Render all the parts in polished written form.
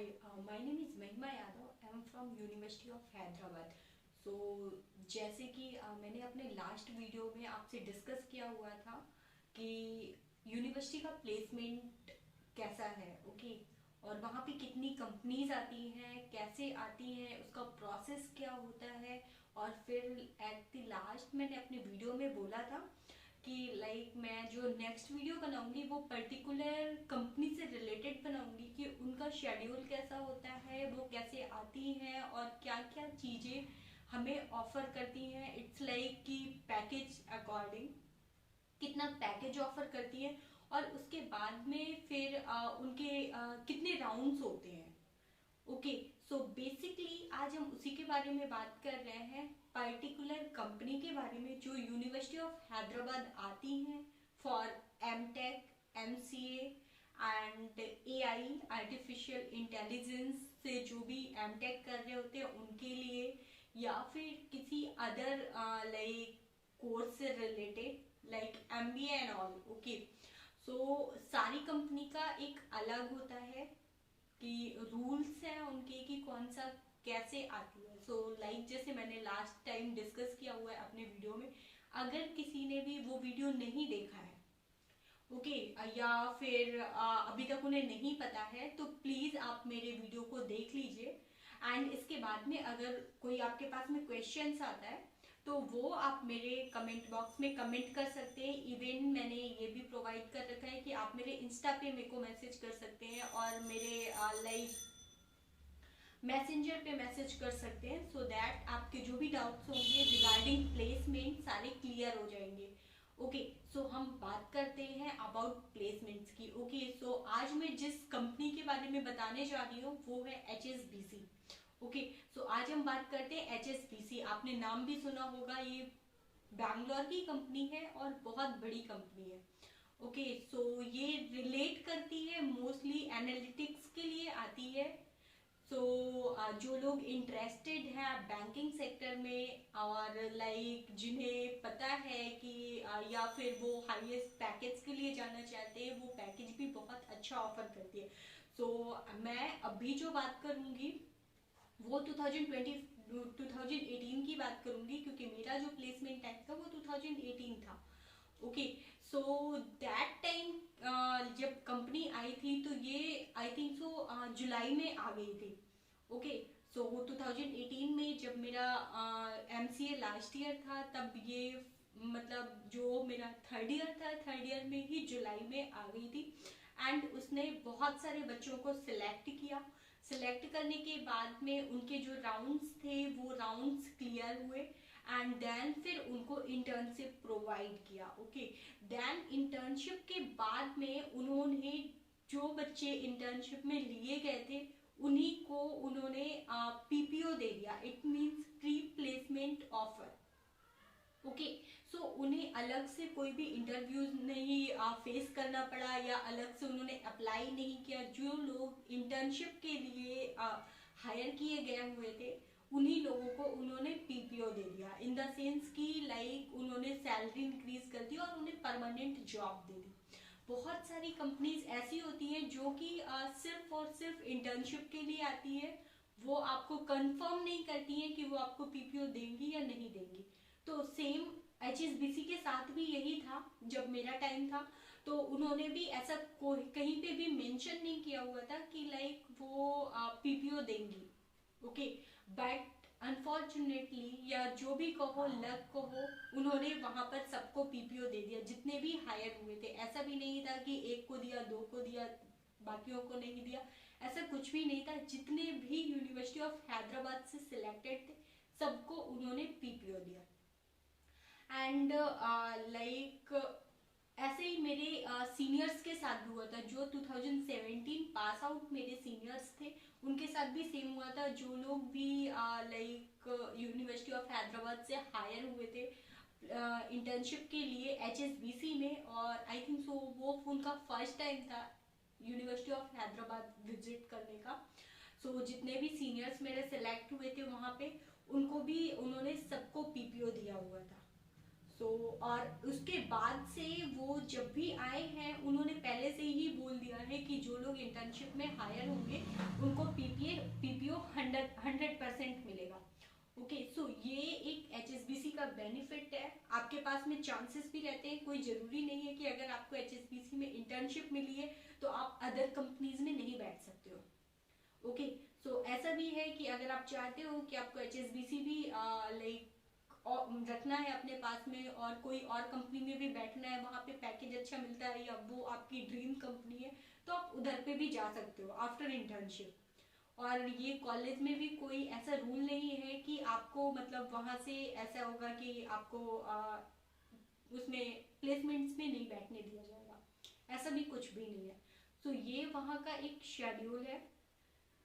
my name is Mahima Yadav. I am from University of Hyderabad. So जैसे कि मैंने अपने लास्ट वीडियो में आपसे डिस्कस किया हुआ था कि यूनिवर्सिटी का प्लेसमेंट कैसा है, ओके, और वहाँ पे कितनी कंपनीज आती हैं, कैसे आती हैं, उसका प्रोसेस क्या होता है। और फिर एट द लास्ट मैंने अपने वीडियो में बोला था कि मैं जो नेक्स्ट वीडियो बनाऊंगी वो पर्टिकुलर कंपनी से रिलेटेड बनाऊंगी कि उनका शेड्यूल कैसा होता है, वो कैसे आती हैं और क्या क्या चीज़ें हमें ऑफर करती हैं। इट्स कि पैकेज अकॉर्डिंग कितना पैकेज ऑफर करती है, और उसके बाद में फिर उनके कितने राउंड्स होते हैं। ओके, सो बेसिकली आज हम उसी के बारे में बात कर रहे हैं, पर्टिकुलर कंपनी के बारे में जो यूनिवर्सिटी ऑफ हैदराबाद आती हैं for M Tech, MCA and AI, artificial intelligence से जो भी एमटेक कर रहे होते हैं उनके लिए, या फिर किसी अदर कोर्स से related like MBA and all. Okay, so सारी कंपनी का एक अलग होता है कि रूल्स हैं उनके कि कौन सा कैसे आती है। सो जैसे मैंने लास्ट टाइम डिस्कस किया हुआ है अपने वीडियो में, अगर किसी ने भी वो वीडियो नहीं देखा है, ओके, या फिर अभी तक उन्हें नहीं पता है, तो प्लीज आप मेरे वीडियो को देख लीजिए। एंड इसके बाद में अगर कोई आपके पास में क्वेश्चंस आता है तो वो आप मेरे कमेंट बॉक्स में कमेंट कर सकते हैं। इवन मैंने ये भी प्रोवाइड कर रखा है कि आप मेरे इंस्टा पे मेरे को मैसेज कर सकते हैं और मेरे मैसेंजर पे मैसेज कर सकते हैं, सो दैट आपके जो भी डाउट्स होंगे रिगार्डिंग प्लेसमेंट सारे क्लियर हो जाएंगे। ओके, सो हम बात करते हैं अबाउट प्लेसमेंट्स की। ओके, सो आज मैं जिस कंपनी के बारे में बताने जा रही हूँ वो है HSBC। ओके, सो आज हम बात करते हैं HSBC। आपने नाम भी सुना होगा, ये बैंगलोर की कंपनी है और बहुत बड़ी कंपनी है। ओके, सो ये रिलेट करती है मोस्टली एनालिटिक्स के लिए आती है। सो जो लोग इंटरेस्टेड हैं बैंकिंग सेक्टर में और जिन्हें पता है कि या फिर वो हाईएस्ट पैकेज के लिए जाना चाहते हैं, वो पैकेज भी बहुत अच्छा ऑफर करती है। सो मैं अभी जो बात करूंगी वो 2018 की बात करूंगी, क्योंकि मेरा जो प्लेसमेंट टाइम था वो 2018 था। ओके, सो दैट टाइम जब कंपनी आई थी तो ये आई थिंक सो जुलाई में आ गई थी। ओके, सो 2018 में जब मेरा MCA लास्ट ईयर था, तब ये मतलब जो मेरा थर्ड ईयर था, थर्ड ईयर में ही जुलाई में आ गई थी। एंड उसने बहुत सारे बच्चों को सिलेक्ट किया। सिलेक्ट करने के बाद में उनके जो राउंड्स थे वो राउंड्स क्लियर हुए, एंड देन फिर उनको इंटर्नशिप प्रोवाइड किया। ओके, देन इंटर्नशिप के बाद में उन्होंने जो बच्चे इंटर्नशिप में लिए गए थे उन्हीं को उन्होंने PPO दे दिया। It means pre placement offer. Okay, so उन्हें अलग से कोई भी इंटरव्यूज नहीं फेस करना पड़ा, या अलग से उन्होंने अप्लाई नहीं किया। जो लोग इंटर्नशिप के लिए हायर किए गए हुए थे उन्हीं लोगों को उन्होंने PPO दे दिया, इन द सेंस कि उन्होंने सैलरी इंक्रीज कर दी और उन्हें परमानेंट जॉब दे दी। बहुत सारी कंपनीज ऐसी होती हैं जो कि सिर्फ और सिर्फ इंटर्नशिप के लिए आती है, वो आपको कंफर्म नहीं करती हैं कि वो आपको PPO देंगी या नहीं देंगी। तो सेम HSBC के साथ भी यही था जब मेरा टाइम था, तो उन्होंने भी ऐसा कहीं पे भी मेंशन नहीं किया हुआ था कि वो PPO देंगी। ओके, बट अनफॉर्चुनेटली, या जो भी कहो, लक कहो, उन्होंने वहां पर सबको PPO दे दिया जितने भी हायर हुए थे। ऐसा भी नहीं था कि एक को दिया, दो को दिया, बाकियों को नहीं दिया, ऐसा कुछ भी नहीं था। जितने भी यूनिवर्सिटी ऑफ हैदराबाद से सिलेक्टेड थे सबको उन्होंने PPO दिया। एंड ऐसे ही मेरे सीनियर्स के साथ भी हुआ था, जो 2017 पास आउट मेरे सीनियर्स थे उनके साथ भी सेम हुआ था। जो लोग भी यूनिवर्सिटी ऑफ हैदराबाद से हायर हुए थे इंटर्नशिप के लिए HSBC में, और आई थिंक सो वो उनका फर्स्ट टाइम था यूनिवर्सिटी ऑफ हैदराबाद विजिट करने का। सो जितने भी सीनियर्स मेरे सेलेक्ट हुए थे वहाँ पे, उनको भी उन्होंने सबको PPO दिया हुआ था। और उसके बाद से वो जब भी आए हैं उन्होंने पहले से ही बोल दिया है कि जो लोग इंटर्नशिप में हायर होंगे उनको पीपीओ 100% मिलेगा। ओके, सो ये एक HSBC का बेनिफिट है। आपके पास में चांसेस भी रहते हैं, कोई जरूरी नहीं है कि अगर आपको HSBC में इंटर्नशिप मिली है तो आप अदर कंपनीज में नहीं बैठ सकते हो। ओके, सो ऐसा भी है कि अगर आप चाहते हो कि आपको HSBC भी लाइक रखना है अपने पास में और कोई और कंपनी में भी बैठना है, वहाँ पे पैकेज अच्छा मिलता है या वो आपकी ड्रीम कंपनी है, तो आप उधर पे भी जा सकते हो आफ्टर इंटर्नशिप। और ये कॉलेज में भी कोई ऐसा रूल नहीं है कि आपको मतलब वहाँ से ऐसा होगा कि आपको उसमें प्लेसमेंट्स में नहीं बैठने दिया जाएगा, ऐसा भी कुछ भी नहीं है। तो ये वहाँ का एक शेड्यूल है।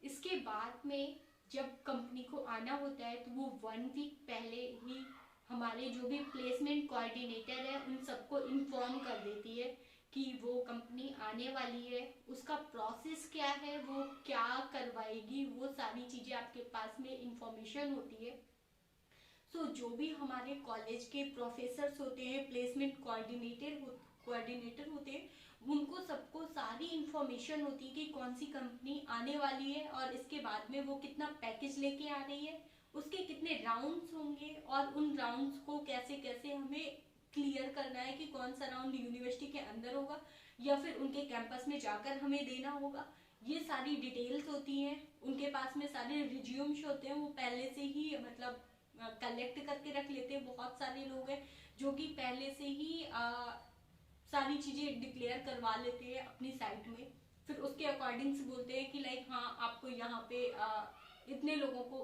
इसके बाद में जब कंपनी को आना होता है तो वो 1 वीक पहले ही हमारे जो भी प्लेसमेंट कोऑर्डिनेटर है उन सबको इन्फॉर्म कर देती है कि वो कंपनी आने वाली है, उसका प्रोसेस क्या है, वो क्या करवाएगी, वो सारी चीज़ें आपके पास में इंफॉर्मेशन होती है। सो जो भी हमारे कॉलेज के प्रोफेसर्स होते हैं, प्लेसमेंट कोऑर्डिनेटर होते हैं, उनको सबको सारी इंफॉर्मेशन होती है कि कौन सी कंपनी आने वाली है और इसके बाद में वो कितना पैकेज लेके आ रही है, उसके कितने राउंड्स होंगे और उन राउंड्स को कैसे कैसे हमें क्लियर करना है कि कौन सा राउंड यूनिवर्सिटी के अंदर होगा या फिर उनके कैंपस में जाकर हमें देना होगा। ये सारी डिटेल्स होती हैं। उनके पास में सारे रिज्यूम्स होते हैं, वो पहले से ही मतलब कलेक्ट करके रख लेते हैं। बहुत सारे लोग हैं जो कि पहले से ही सारी चीजें डिक्लेयर करवा लेते हैं अपनी साइट में, फिर उसके अकॉर्डिंग से बोलते हैं कि लाइक हाँ आपको यहाँ पे इतने लोगों को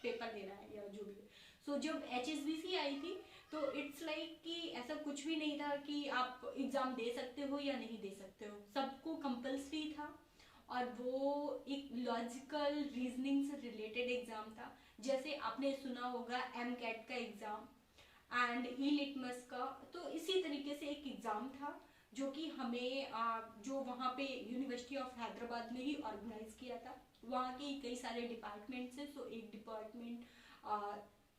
पेपर देना है या जो भी। सो जब HSBC आई थी तो इट्स लाइक कि ऐसा कुछ भी नहीं था कि आप एग्जाम दे सकते हो या नहीं दे सकते हो, सबको कंपल्सरी था। और वो एक लॉजिकल रीजनिंग से रिलेटेड एग्जाम था। जैसे आपने सुना होगा MCAT का एग्जाम एंड ई-लिटमस का, तो इसी तरीके से एक एग्जाम था जो कि हमें जो वहाँ पे यूनिवर्सिटी ऑफ हैदराबाद में ही ऑर्गेनाइज किया था। वहाँ के कई सारे डिपार्टमेंट्स हैं, सो एक डिपार्टमेंट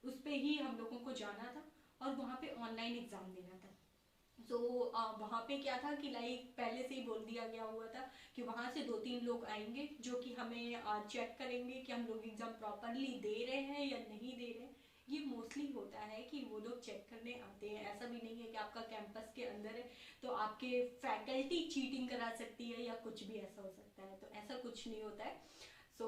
उस पर ही हम लोगों को जाना था और वहाँ पे ऑनलाइन एग्जाम देना था। सो वहाँ पे क्या था कि लाइक पहले से ही बोल दिया गया हुआ था कि वहाँ से 2-3 लोग आएंगे जो कि हमें चेक करेंगे कि हम लोग एग्जाम प्रॉपरली दे रहे हैं या नहीं दे रहे हैं। ये मोस्टली होता है कि वो लोग चेक करने आते हैं, ऐसा भी नहीं है कि आपका कैंपस के अंदर है तो आपके फैकल्टी चीटिंग करा सकती है या कुछ भी ऐसा हो सकता है, तो ऐसा कुछ नहीं होता है। सो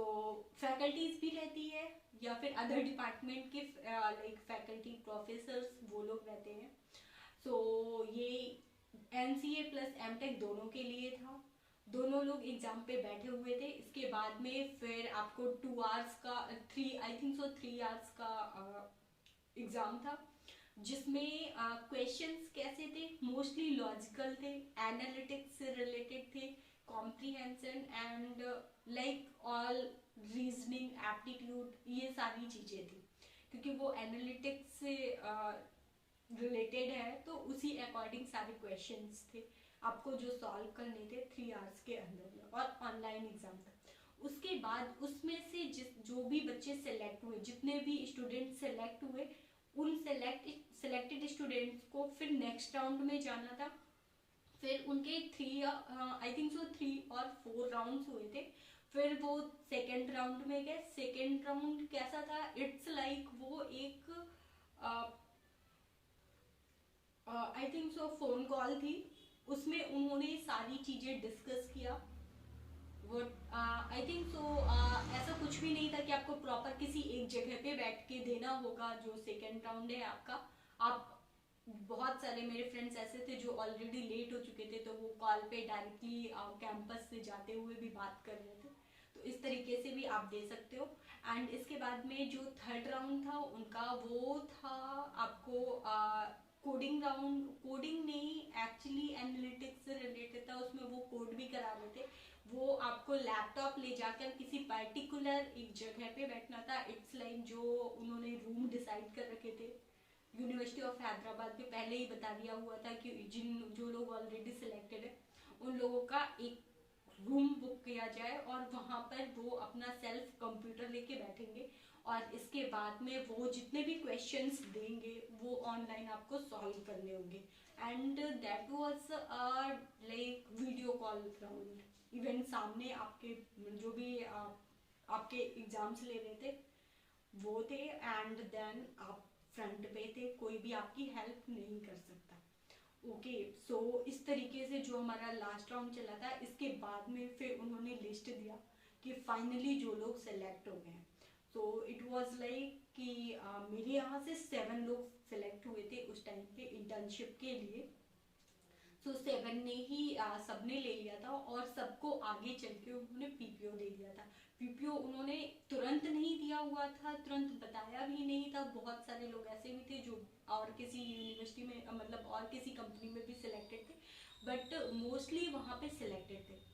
फैकल्टीज भी रहती है या फिर अदर डिपार्टमेंट के लाइक फैकल्टी प्रोफेसर्स वो लोग रहते हैं। सो ये NCA प्लस MTech दोनों के लिए था, दोनों लोग एग्जाम पे बैठे हुए थे। इसके बाद में फिर आपको 2 आवर्स का 3 आवर्स का एग्जाम था जिसमें क्वेश्चंस कैसे थे, मोस्टली लॉजिकल थे, एनालिटिक्स से रिलेटेड थे, comprehension and like all reasoning aptitude, ये सारी चीजें थी। क्योंकि वो एनालिटिक्स से रिलेटेड है तो उसी अकॉर्डिंग सारे क्वेश्चंस थे आपको जो सॉल्व करने थे 3 आवर्स के अंदर में, और ऑनलाइन एग्जाम था। उसके बाद उसमें से जो भी बच्चे सेलेक्ट हुए, जितने भी स्टूडेंट सेलेक्ट हुए, उन सेलेक्टेड स्टूडेंट्स को फिर नेक्स्ट राउंड में जाना था। फिर उनके 3 और 4 राउंड्स हुए थे। फिर वो सेकेंड राउंड में गए। सेकेंड राउंड कैसा था, इट्स लाइक वो एक फोन कॉल थी, उसमें उन्होंने सारी चीजें डिस्कस किया। वो ऐसा कुछ भी नहीं था कि आपको प्रॉपर किसी एक जगह पे बैठ के देना होगा। जो सेकेंड राउंड है आपका, आप बहुत सारे मेरे फ्रेंड्स ऐसे थे जो ऑलरेडी लेट हो चुके थे तो वो कॉल पे डायरेक्टली कैंपस से जाते हुए भी बात कर रहे थे, तो इस तरीके से भी आप दे सकते हो। एंड इसके बाद में जो थर्ड राउंड था उनका, वो था आपको कोडिंग राउंड। कोडिंग नहीं, एक्चुअली एनालिटिक्स से रिलेटेड था, उसमें वो कोड भी करा रहे थे। वो आपको लैपटॉप ले जाकर किसी पर्टिकुलर एक जगह पे बैठना था। इट्स लाइक जो उन्होंने रूम डिसाइड कर रखे थे यूनिवर्सिटी ऑफ हैदराबाद में, पहले ही बता दिया हुआ था कि जो लोग ऑलरेडी सिलेक्टेड है उन लोगों का एक रूम बुक किया जाए और वहाँ पर वो अपना सेल्फ कंप्यूटर लेके बैठेंगे और इसके बाद में वो जितने भी क्वेश्चंस देंगे वो ऑनलाइन आपको सॉल्व करने होंगे। And that was like video call all round, even सामने आपके जो भी आपके एग्जाम्स ले रहे थे वो थे, एंड देन आप फ्रंट पे थे, कोई भी आपकी हेल्प नहीं कर सकता। ओके सो इस तरीके से जो हमारा लास्ट राउंड चला था, इसके बाद में फिर उन्होंने लिस्ट दिया कि फाइनली जो लोग सेलेक्ट हो गए। सो इट वाज लाइक कि मेरे यहाँ से 7 लोग सेलेक्ट हुए थे उस टाइम पे इंटर्नशिप के लिए। सो 7 ने ही सबने ले लिया था, और सबको आगे चल के उन्होंने पीपीओ दे दिया था। पीपीओ उन्होंने तुरंत नहीं दिया हुआ था, तुरंत बताया भी नहीं था। बहुत सारे लोग ऐसे भी थे जो और किसी यूनिवर्सिटी में मतलब और किसी कंपनी में भी सिलेक्टेड थे, बट मोस्टली वहाँ पे सिलेक्टेड थे।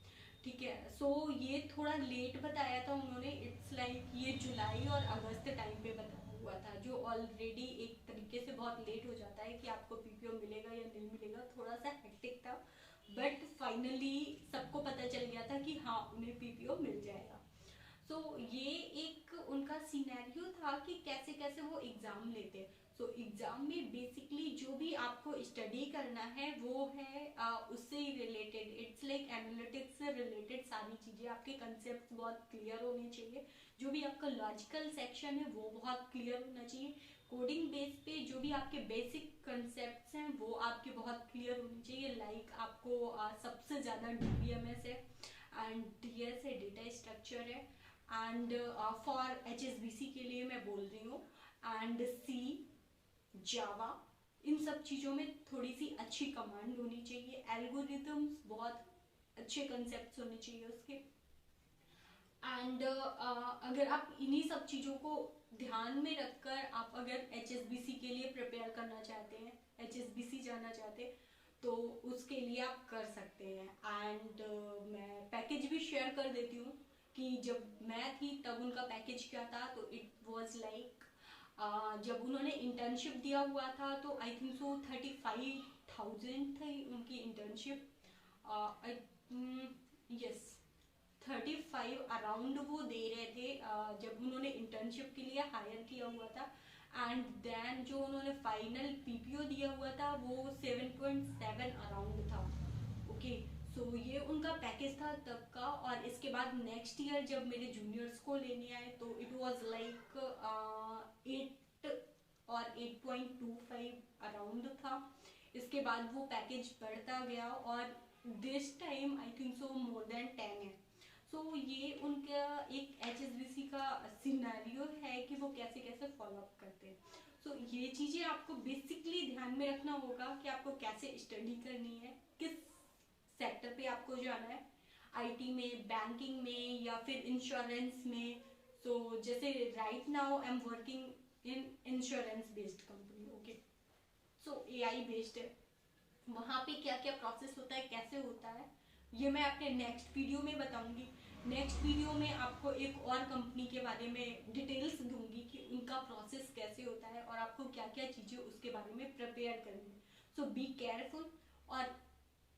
ठीक है, सो ये थोड़ा लेट बताया था उन्होंने, इट्स लाइक ये जुलाई और अगस्त टाइम पे बताया हुआ था, जो ऑलरेडी एक तरीके से बहुत लेट हो जाता है कि आपको पीपीओ मिलेगा या नहीं मिलेगा। थोड़ा सा हेक्टिक था, बट फाइनली सबको पता चल गया था कि हाँ उन्हें पीपीओ मिल जाएगा। सो ये एक उनका सिनेरियो था कि कैसे कैसे वो एग्जाम लेते हैं। सो एग्जाम में बेसिकली जो भी आपको स्टडी करना है वो है उससे ही रिलेटेड, इट्स लाइक एनालिटिक्स से रिलेटेड सारी चीजें, आपके कंसेप्ट बहुत क्लियर होने चाहिए, जो भी आपका लॉजिकल सेक्शन है वो बहुत क्लियर होना चाहिए, कोडिंग बेस पे जो भी आपके बेसिक कंसेप्ट हैं वो आपके बहुत क्लियर होने चाहिए। लाइक आपको सबसे ज्यादा डीबीएमएस है एंड डीएस है, डेटा स्ट्रक्चर है, एंड फॉर एचएसबीसी के लिए मैं बोल रही हूँ, एंड सी, जावा, इन सब चीज़ों में थोड़ी सी अच्छी कमांड होनी चाहिए। एल्गोरिथम्स बहुत अच्छे कंसेप्ट होने चाहिए उसके, एंड अगर आप इन्हीं सब चीज़ों को ध्यान में रखकर आप अगर एचएसबीसी के लिए प्रिपेयर करना चाहते हैं, एचएसबीसी जाना चाहते हैं, तो उसके लिए आप कर सकते हैं। एंड मैं पैकेज भी शेयर कर देती हूँ कि जब मैं थी तब उनका पैकेज क्या था। तो इट वाज लाइक जब उन्होंने इंटर्नशिप दिया हुआ था तो आई थिंक सो 35,000 थी उनकी इंटर्नशिप, यस 35 अराउंड वो दे रहे थे जब उन्होंने इंटर्नशिप के लिए हायर किया हुआ था। एंड देन जो उन्होंने फाइनल पीपीओ दिया हुआ था वो 7.7 अराउंड था। ओके सो ये उनका पैकेज था तब का। और इसके बाद नेक्स्ट ईयर जब मेरे जूनियर्स को लेने आए तो इट वाज लाइक 8 और 8.25 अराउंड था। इसके बाद वो पैकेज बढ़ता गया और this time I think so more than 10 है। सो ये उनका एक एचएसबीसी का सिनेरियो है कि वो कैसे कैसे फॉलो अप करते हैं। सो ये चीज़ें आपको बेसिकली ध्यान में रखना होगा कि आपको कैसे स्टडी करनी है, किस सेक्टर पे आपको जाना है, आईटी में, बैंकिंग में या फिर इंश्योरेंस में। सो जैसे right now I am working in insurance based company. Okay so AI based है, वहाँ पे क्या क्या प्रोसेस होता है, कैसे होता है, ये मैं अपने नेक्स्ट वीडियो में बताऊंगी। नेक्स्ट वीडियो में आपको एक और कंपनी के बारे में डिटेल्स दूंगी कि उनका प्रोसेस कैसे होता है और आपको क्या क्या चीज़ें उसके बारे में प्रिपेयर करनी है। सो बी केयरफुल और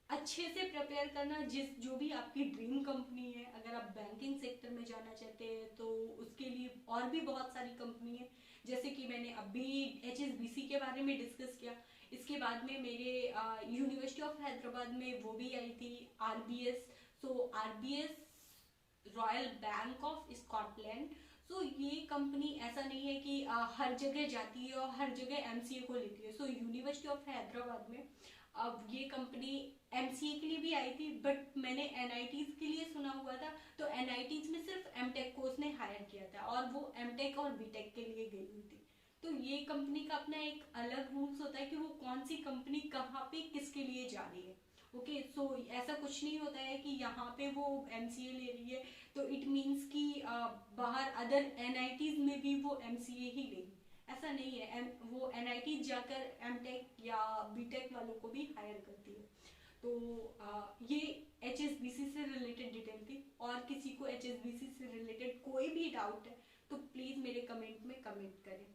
अच्छे से प्रिपेयर करना। जो भी आपकी ड्रीम कंपनी है, अगर आप बैंकिंग सेक्टर में जाना चाहते हैं तो उसके लिए और भी बहुत सारी कंपनी है, जैसे कि मैंने अभी एचएसबीसी के बारे में डिस्कस किया। इसके बाद में मेरे यूनिवर्सिटी ऑफ हैदराबाद में वो भी आई थी RBS. So RBS Royal Bank of Scotland. So ये कंपनी ऐसा नहीं है कि हर जगह जाती है और हर जगह एमसीए को लेती है। सो यूनिवर्सिटी ऑफ हैदराबाद में अब ये कंपनी एमसीए के लिए भी आई थी, बट मैंने एनआईटीज के लिए सुना हुआ था। तो एनआईटीज में सिर्फ एमटेक कोर्स ने हायर किया था और वो एमटेक और बीटेक के लिए गई हुई थी। तो ये कंपनी का अपना एक अलग रूल्स होता है कि वो कौन सी कंपनी कहाँ पे किसके लिए जा रही है। ओके सो ऐसा कुछ नहीं होता है कि यहाँ पे वो एमसीए ले रही है तो इट मीन्स कि बाहर अदर एनआईटीज में भी वो एमसीए ही लेगी, ऐसा नहीं है। वो एनआईटी जाकर एमटेक या बीटेक वालों को भी हायर करती है। तो ये एचएसबीसी से रिलेटेड डिटेल थी। और किसी को एचएसबीसी से रिलेटेड कोई भी डाउट है तो प्लीज़ मेरे कमेंट में कमेंट करें,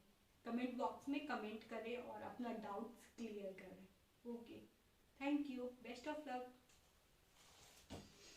कमेंट बॉक्स में कमेंट करें और अपना डाउट्स क्लियर करें। Okay thank you, best of luck.